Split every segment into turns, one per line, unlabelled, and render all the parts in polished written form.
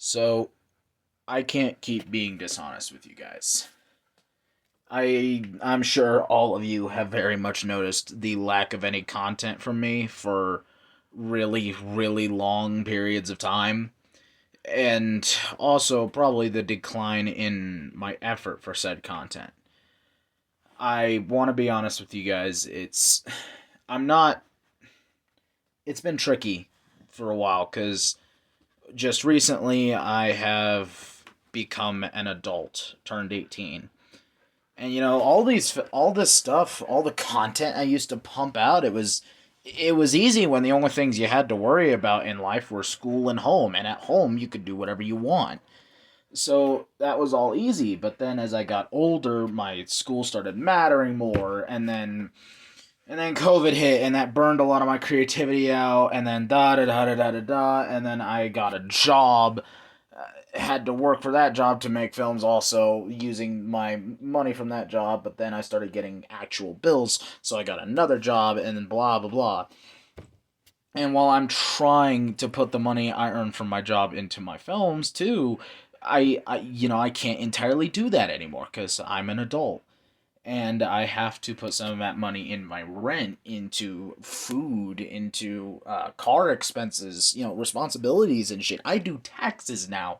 So, I can't keep being dishonest with you guys. I'm sure all of you have very much noticed the lack of any content from me for really, really long periods of time. And also, probably the decline in my effort for said content. I want to be honest with you guys. I'm not. It's been tricky for a while because just recently I have become an adult, turned 18. And all this stuff, all the content I used to pump out, it was easy when the only things you had to worry about in life were school and home, and at home you could do whatever you want. So that was all easy, but then as I got older, my school started mattering more, and then COVID hit, and that burned a lot of my creativity out, and then da da da da da da da, and then I got a job, had to work for that job to make films also using my money from that job, but then I started getting actual bills, so I got another job, and then blah blah blah. And while I'm trying to put the money I earn from my job into my films too, I can't entirely do that anymore because I'm an adult and I have to put some of that money in my rent, into food, into car expenses, responsibilities and shit. I do taxes now.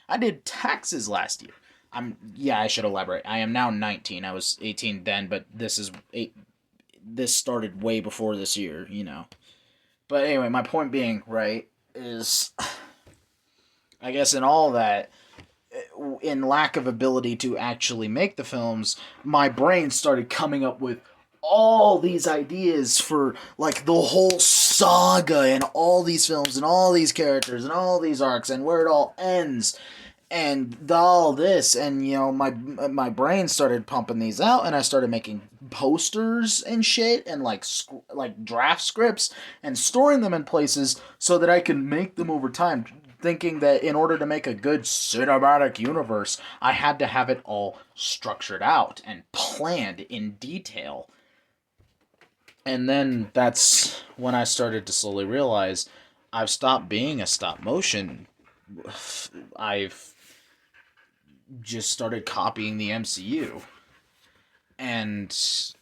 I did taxes last year. Yeah, I should elaborate. I am now 19. I was 18 then, but this started way before this year. But anyway, my point being, right, is I guess in all that, in lack of ability to actually make the films, my brain started coming up with all these ideas for like the whole saga and all these films and all these characters and all these arcs and where it all ends and all this, and my brain started pumping these out, and I started making posters and shit and like draft scripts and storing them in places so that I can make them over time, thinking that in order to make a good cinematic universe I had to have it all structured out and planned in detail. And then that's when I started to slowly realize I've stopped being a stop motion. I've just started copying the MCU. And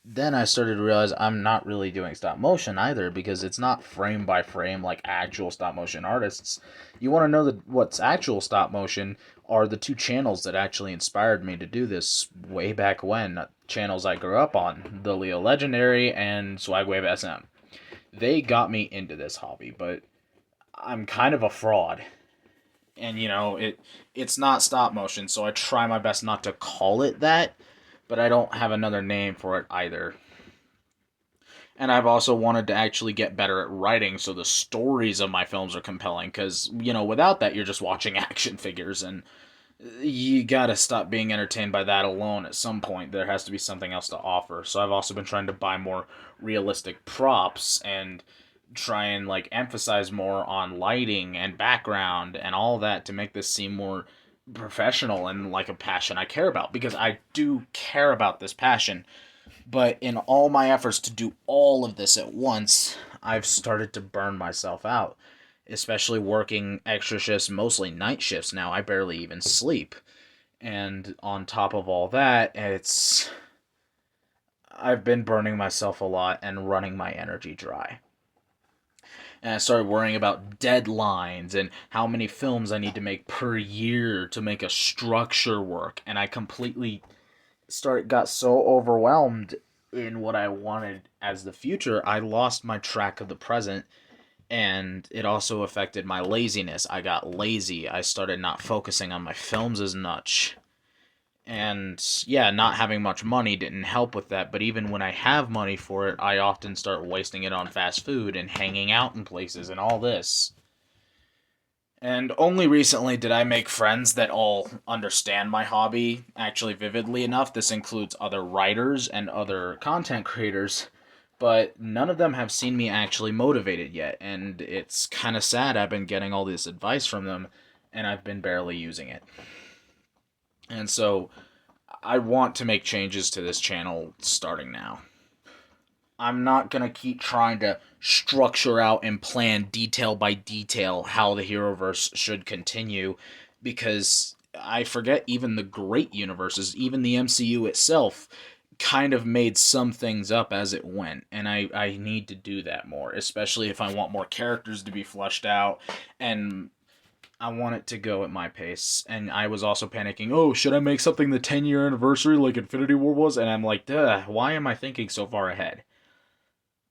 then I started to realize I'm not really doing stop motion either, because it's not frame by frame like actual stop motion artists. You want to know what's actual stop motion are the two channels that actually inspired me to do this way back when. Channels I grew up on, the Leo Legendary and Swagwave SM. They got me into this hobby, but I'm kind of a fraud. And it's not stop motion, so I try my best not to call it that, but I don't have another name for it either. And I've also wanted to actually get better at writing so the stories of my films are compelling, because without that you're just watching action figures, and you gotta stop being entertained by that alone. At some point there has to be something else to offer. So I've also been trying to buy more realistic props and try and emphasize more on lighting and background and all that to make this seem more professional and like a passion I care about, because I do care about this passion. But in all my efforts to do all of this at once, I've started to burn myself out, especially working extra shifts, mostly night shifts now. I barely even sleep. And on top of all that, I've been burning myself a lot and running my energy dry. And I started worrying about deadlines and how many films I need to make per year to make a structure work, and I completely started got so overwhelmed in what I wanted as the future, I lost my track of the present, and it also affected my laziness. I got lazy. I started not focusing on my films as much. And yeah, not having much money didn't help with that, but even when I have money for it, I often start wasting it on fast food and hanging out in places and all this. And only recently did I make friends that all understand my hobby actually vividly enough. This includes other writers and other content creators, but none of them have seen me actually motivated yet, and it's kind of sad. I've been getting all this advice from them, and I've been barely using it. And so I want to make changes to this channel starting now. I'm not gonna keep trying to structure out and plan detail by detail how the Heroverse should continue, because I forget even the great universes, even the MCU itself, kind of made some things up as it went, and I need to do that more, especially if I want more characters to be fleshed out, and I want it to go at my pace. And I was also panicking, oh, should I make something the 10-year anniversary like Infinity War was? And I'm like, duh, why am I thinking so far ahead?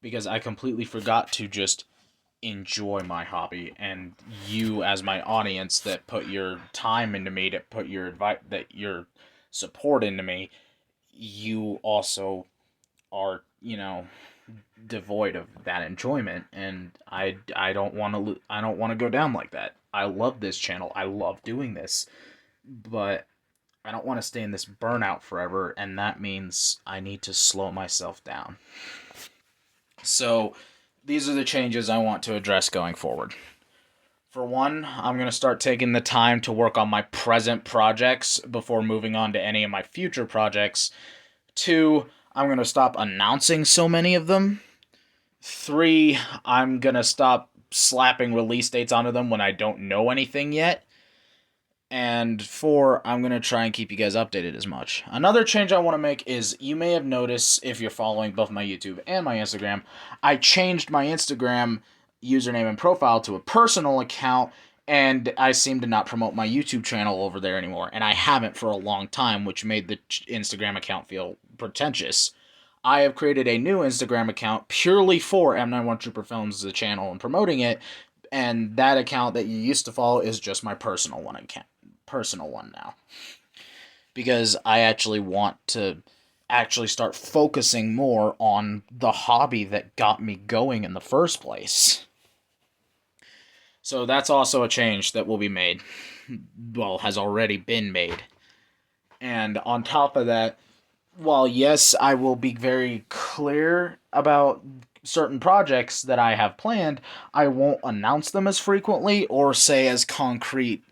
Because I completely forgot to just enjoy my hobby, and you as my audience that put your time into me, that put your advice, that your support into me, you also are, devoid of that enjoyment, and I don't want to I don't want to go down like that. I love this channel. I love doing this, but I don't want to stay in this burnout forever, and that means I need to slow myself down. So, these are the changes I want to address going forward. For one, I'm going to start taking the time to work on my present projects before moving on to any of my future projects. Two, I'm going to stop announcing so many of them. Three, I'm going to stop slapping release dates onto them when I don't know anything yet. And four, I'm going to try and keep you guys updated as much. Another change I want to make is, you may have noticed if you're following both my YouTube and my Instagram, I changed my Instagram username and profile to a personal account, and I seem to not promote my YouTube channel over there anymore. And I haven't for a long time, which made the Instagram account feel pretentious. I have created a new Instagram account purely for M91 Trooper Films, the channel, and promoting it. And that account that you used to follow is just my personal one now, because I actually want to actually start focusing more on the hobby that got me going in the first place. So that's also a change that will be made. Well, has already been made. And on top of that, while yes, I will be very clear about certain projects that I have planned, I won't announce them as frequently or say as concrete,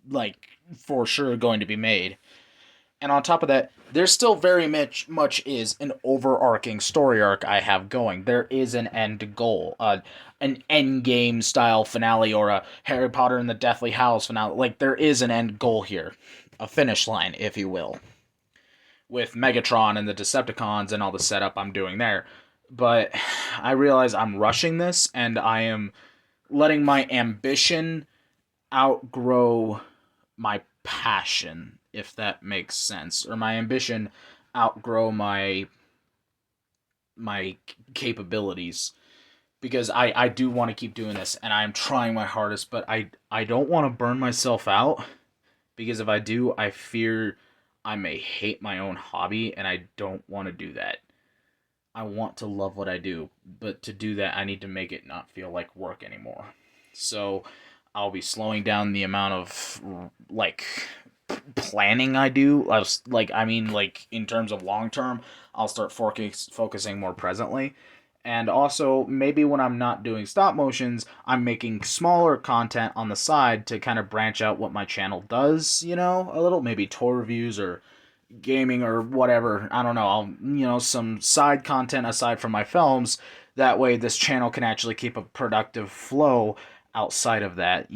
like, for sure going to be made. And on top of that, there still very much is an overarching story arc I have going. There is an end goal, an end game style finale, or a Harry Potter and the Deathly Hallows finale. Like, there is an end goal here, a finish line, if you will, with Megatron and the Decepticons and all the setup I'm doing there. But I realize I'm rushing this, and I am letting my ambition outgrow my passion, if that makes sense, or my ambition outgrow my capabilities, because I do want to keep doing this, and I'm trying my hardest, but I don't want to burn myself out, because if I do, I fear I may hate my own hobby, and I don't want to do that. I want to love what I do, but to do that, I need to make it not feel like work anymore. So I'll be slowing down the amount of, like, planning I do. Like, in terms of long term, I'll start focusing more presently. And also, maybe when I'm not doing stop motions, I'm making smaller content on the side to kind of branch out what my channel does, a little. Maybe toy reviews or gaming or whatever. I don't know. Some side content aside from my films. That way, this channel can actually keep a productive flow outside of that,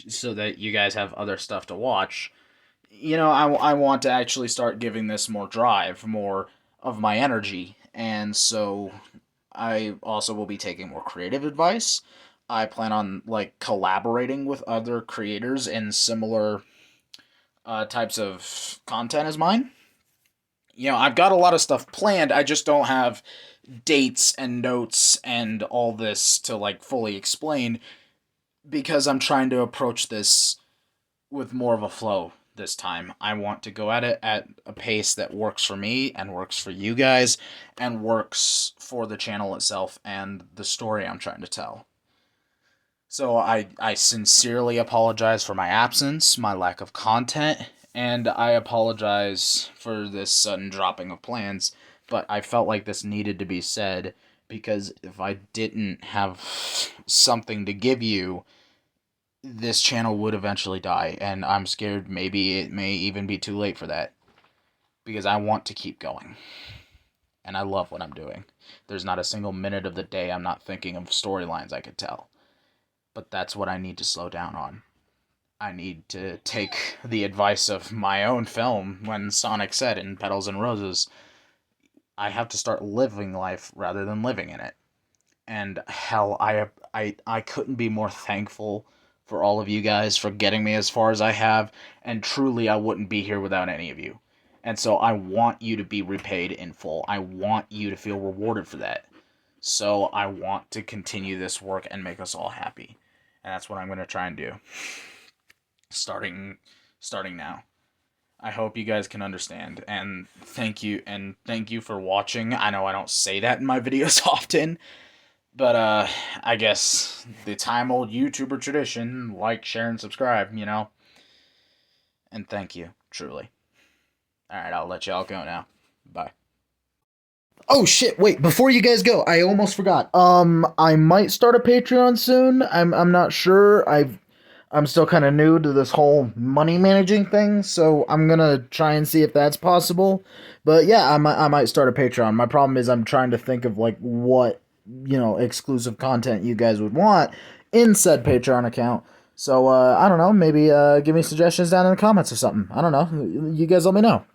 so that you guys have other stuff to watch. I want to actually start giving this more drive, more of my energy, and so I also will be taking more creative advice. I plan on, like, collaborating with other creators in similar types of content as mine. I've got a lot of stuff planned. I just don't have dates and notes and all this to, like, fully explain, because I'm trying to approach this with more of a flow this time. I want to go at it at a pace that works for me and works for you guys and works for the channel itself and the story I'm trying to tell. So I sincerely apologize for my absence, my lack of content, and I apologize for this sudden dropping of plans, but I felt like this needed to be said, because if I didn't have something to give you, this channel would eventually die, and I'm scared maybe it may even be too late for that, because I want to keep going. and I love what I'm doing. There's not a single minute of the day I'm not thinking of storylines I could tell. But that's what I need to slow down on. I need to take the advice of my own film when Sonic said in Petals and Roses, I have to start living life rather than living in it. And hell, I couldn't be more thankful for all of you guys for getting me as far as I have, and truly I wouldn't be here without any of you. And so I want you to be repaid in full. I want you to feel rewarded for that. So I want to continue this work and make us all happy. And that's what I'm going to try and do. Starting now. I hope you guys can understand, and thank you for watching. I know I don't say that in my videos often, but I guess the time old YouTuber tradition, like, share, and subscribe, you know. And thank you, truly. Alright, I'll let y'all go now. Bye. Oh shit, wait, before you guys go, I almost forgot. I might start a Patreon soon. I'm not sure. I'm still kind of new to this whole money managing thing, so I'm gonna try and see if that's possible. But yeah, I might start a Patreon. My problem is I'm trying to think of like what, exclusive content you guys would want in said Patreon account. So I don't know, maybe give me suggestions down in the comments or something. I don't know. You guys let me know.